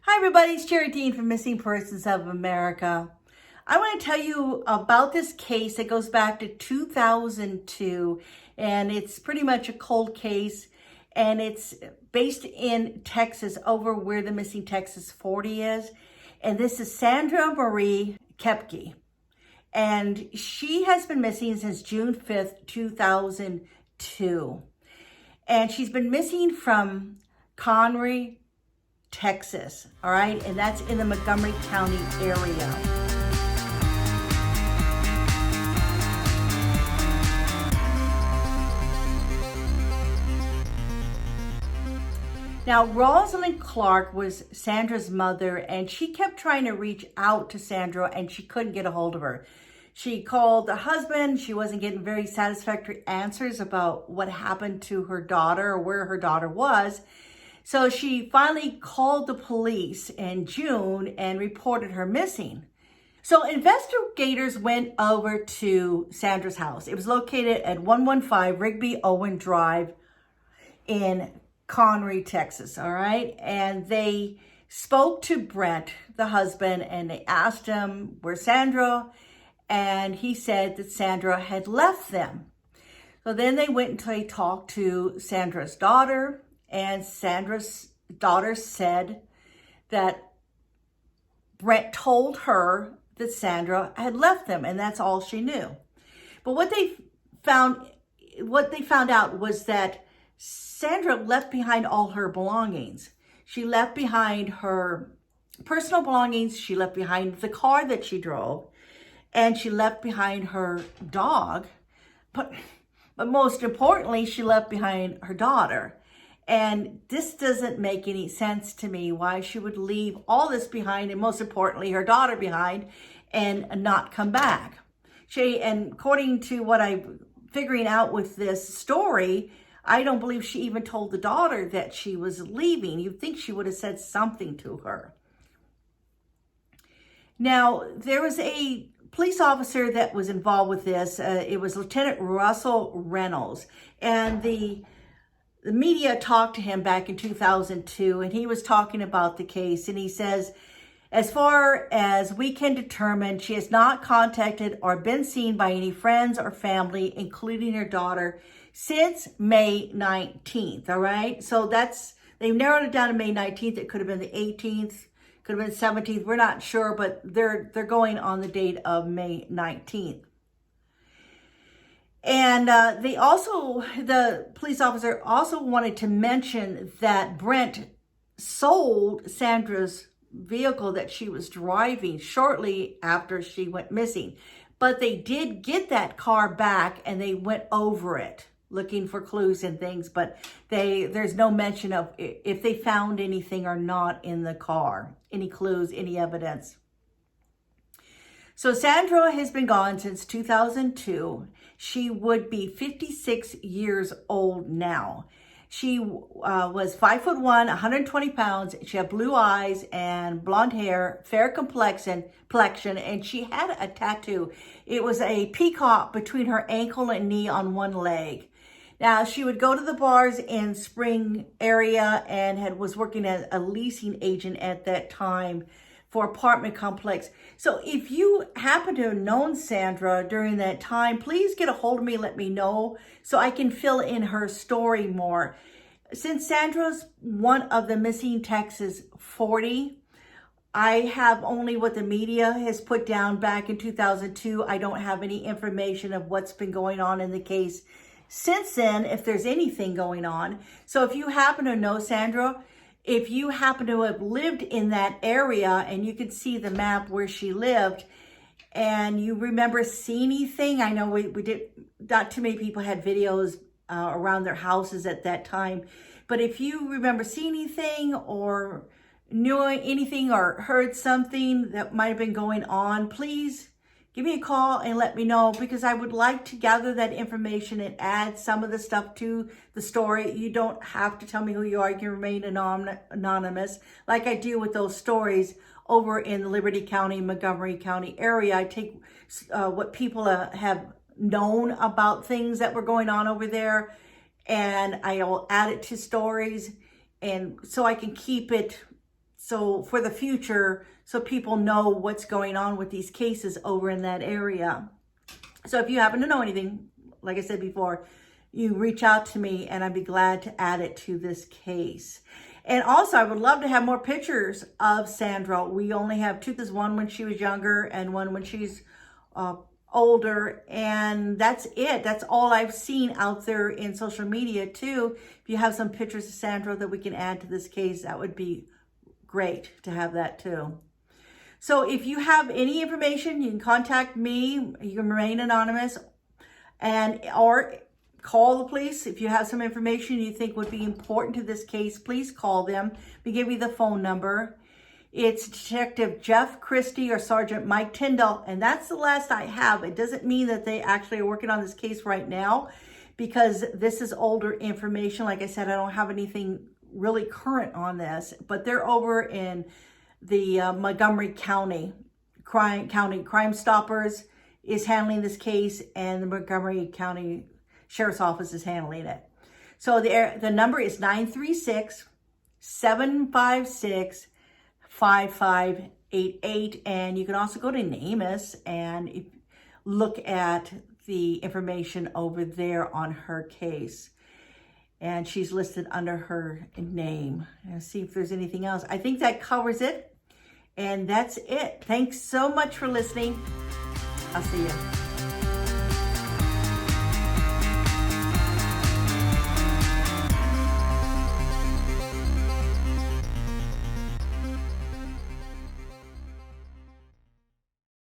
Hi everybody, it's Jerrie from Missing Persons of America. I want to tell you about this case that goes back to 2002, and it's pretty much a cold case, and it's based in Texas, over where the missing Texas 40 is. And this is Sandra Koepke, and she has been missing since June 5th, 2002. And she's been missing from Conroe, Texas, all right? And that's in the Montgomery County area. Now, Rosalind Clark was Sandra's mother, and she kept trying to reach out to Sandra, and she couldn't get a hold of her. She called the husband. She wasn't getting very satisfactory answers about what happened to her daughter or where her daughter was. So she finally called the police in June and reported her missing. So investigators went over to Sandra's house. It was located at 115 Rigby Owen Drive in Conroe, Texas, all right? And they spoke to Brent, the husband, and they asked him where's Sandra, and he said that Sandra had left them. So then they went and they talked to Sandra's daughter, and Sandra's daughter said that Brent told her that Sandra had left them, and that's all she knew. But what they found out was that Sandra left behind all her belongings. She left behind her personal belongings, she left behind the car that she drove, and she left behind her dog. But most importantly, she left behind her daughter. And this doesn't make any sense to me, why she would leave all this behind, and most importantly, her daughter behind, and not come back. And according to what I'm figuring out with this story, I don't believe she even told the daughter that she was leaving. You'd think she would have said something to her. Now, there was a police officer that was involved with this. It was Lieutenant Russell Reynolds, and the media talked to him back in 2002, and he was talking about the case, and he says, as far as we can determine, she has not contacted or been seen by any friends or family, including her daughter, since May 19th, all right? So they've narrowed it down to May 19th. It could have been the 18th, could have been 17th. We're not sure, but they're going on the date of May 19th. And the police officer also wanted to mention that Brent sold Sandra's vehicle that she was driving shortly after she went missing. But they did get that car back, and they went over it looking for clues and things, but there's no mention of if they found anything or not in the car, any clues, any evidence. So Sandra has been gone since 2002. She would be 56 years old now. She was 5'1", 120 pounds. She had blue eyes and blonde hair, fair complexion, and she had a tattoo. It was a peacock between her ankle and knee on one leg. Now, she would go to the bars in Spring area and was working as a leasing agent at that time for apartment complex. So if you happen to have known Sandra during that time, please get a hold of me, let me know so I can fill in her story more. Since Sandra's one of the missing Texas 40, I have only what the media has put down back in 2002. I don't have any information of what's been going on in the case since then, if there's anything going on. So if you happen to know Sandra, if you happen to have lived in that area and you could see the map where she lived and you remember seeing anything, I know we did, not too many people had videos around their houses at that time, but if you remember seeing anything or knew anything or heard something that might have been going on, please give me a call and let me know, because I would like to gather that information and add some of the stuff to the story. You don't have to tell me who you are. You can remain anonymous like I do with those stories over in the Liberty County, Montgomery County area. I take what people have known about things that were going on over there, and I'll add it to stories, and so I can keep it So for the future, so people know what's going on with these cases over in that area. So if you happen to know anything, like I said before, you reach out to me and I'd be glad to add it to this case. And also, I would love to have more pictures of Sandra. We only have two. There's one when she was younger and one when she's older. And that's it. That's all I've seen out there in social media too. If you have some pictures of Sandra that we can add to this case, that would be great to have that too. So if you have any information, you can contact me. You can remain anonymous or call the police. If you have some information you think would be important to this case, please call them. We give you the phone number. It's Detective Jeff Christie or Sergeant Mike Tyndall, and that's the last I have. It doesn't mean that they actually are working on this case right now, because this is older information. Like I said, I don't have anything really current on this, but they're over in the Montgomery County Crime Stoppers is handling this case, and the Montgomery County Sheriff's Office is handling it. So the number is 936-756-5588. And you can also go to NamUs and look at the information over there on her case. And she's listed under her name. And see if there's anything else. I think that covers it. And that's it. Thanks so much for listening. I'll see you.